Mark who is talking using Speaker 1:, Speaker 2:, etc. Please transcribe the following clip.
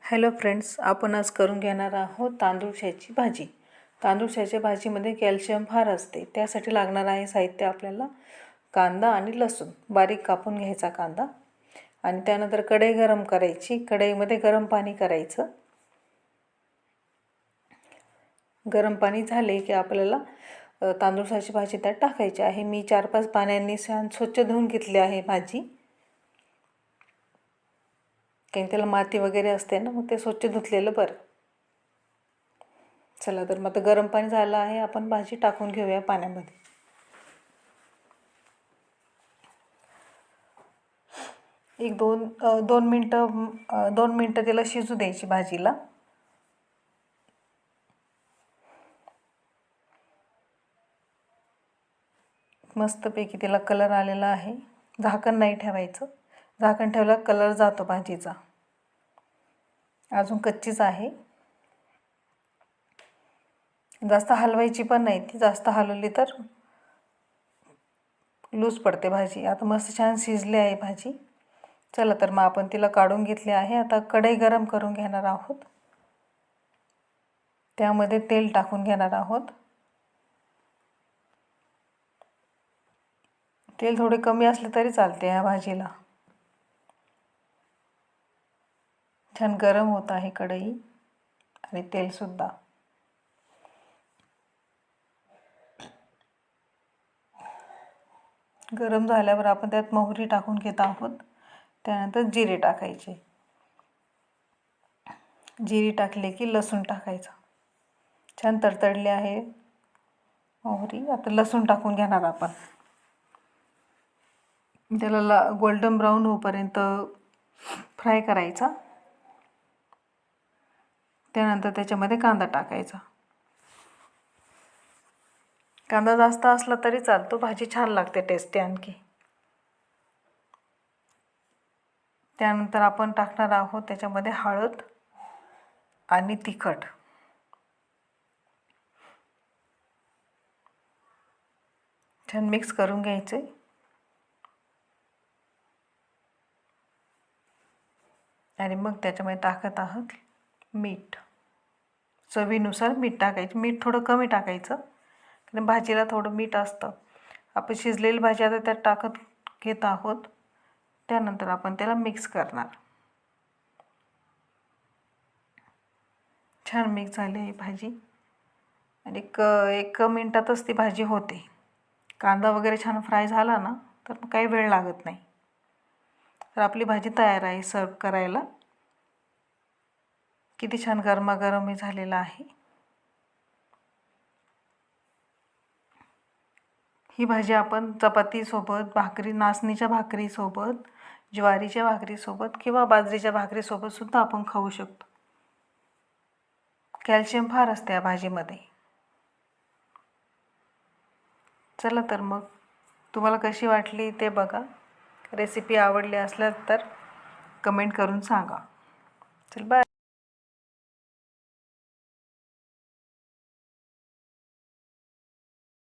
Speaker 1: Hello friends, आपण आज करून घेणार आहोत तांदूळशाची भाजी. तांदूळशाच्या भाजीमध्ये कॅल्शियम फार असते. त्यासाठी लागणार आहे साहित्य आपल्याला कांदा आणि लसूण. बारीक कापून घ्यायचा कांदा आणि त्यानंतर कढई गरम करायची. कढईमध्ये गरम पाणी करायचं. गरम पाणी झाले की आपल्याला तांदूळशाची भाजी त्यात टाकायची आहे. मी 4-5 पाण्याने छान स्वच्छ धुवून घेतली आहे भाजी. काही त्याला माती वगैरे असते ना, मग ते स्वच्छ धुतलेलं बरं. चला तर मग आता गरम पाणी झालं आहे, आपण भाजी टाकून घेऊया पाण्यामध्ये. एक दोन मिनटं त्याला शिजू द्यायची भाजीला. मस्तपैकी त्याला कलर आलेला आहे. झाकण नाही ठेवायचं. झाकण ठेवलं कलर जातो भाजीचा. अजून कच्चीच आहे. जास्त हलवायची पण नाही. ती जास्त हलवली तर लूज पडते भाजी. आता मस्त छान शिजली आहे भाजी. चला तर मग आपण तिला काढून घेतली आहे. आता कढई गरम करून घेणार आहोत. त्यामध्ये तेल टाकून घेणार आहोत. तेल थोडे कमी असले तरी चालते या भाजीला. छान गरम होत आहे कढई आणि तेलसुद्धा. गरम झाल्यावर आपण त्यात मोहरी टाकून घेत आहोत. त्यानंतर जिरे टाकायचे. जिरे टाकले की लसूण टाकायचं. छान तडतडले आहे मोहरी. आता लसूण टाकून घेणार आपण. त्याला गोल्डन ब्राऊन होईपर्यंत फ्राय करायचा. त्यानंतर त्याच्यामध्ये कांदा टाकायचा. कांदा जास्त असला तरी चालतो, भाजी छान लागते, टेस्टी आणखी. त्यानंतर आपण टाकणार आहोत त्याच्यामध्ये हळद आणि तिखट. छान मिक्स करून घ्यायचे. आणि मग त्याच्यामध्ये टाकत आहोत मीठ. चवीनुसार मीठ टाकायचं. मीठ थोडं कमी टाकायचं, कारण भाजीला थोडं मीठ असतं. आपण शिजलेली भाजी आता त्यात टाकत घेत आहोत. त्यानंतर आपण त्याला मिक्स करणार. छान मिक्स झाली ही भाजी आणि एक मिनटातच ती भाजी होते. कांदा वगैरे छान फ्राय झाला ना, तर मग काही वेळ लागत नाही. तर आपली भाजी तयार आहे सर्व करायला. किती छान गरमागरम झालेला आहे. ही भाजी आपण चपातीसोबत, नाचणीच्या भाकरीसोबत, ज्वारीच्या भाकरीसोबत किंवा बाजरीच्या भाकरीसोबत सुद्धा आपण खाऊ शकतो. कॅल्शियम फार असते या भाजीमध्ये. चला तर मग तुम्हाला कशी वाटली ते बघा. रेसिपी आवडली असल्यास तर कमेंट करून सांगा. चल बाय.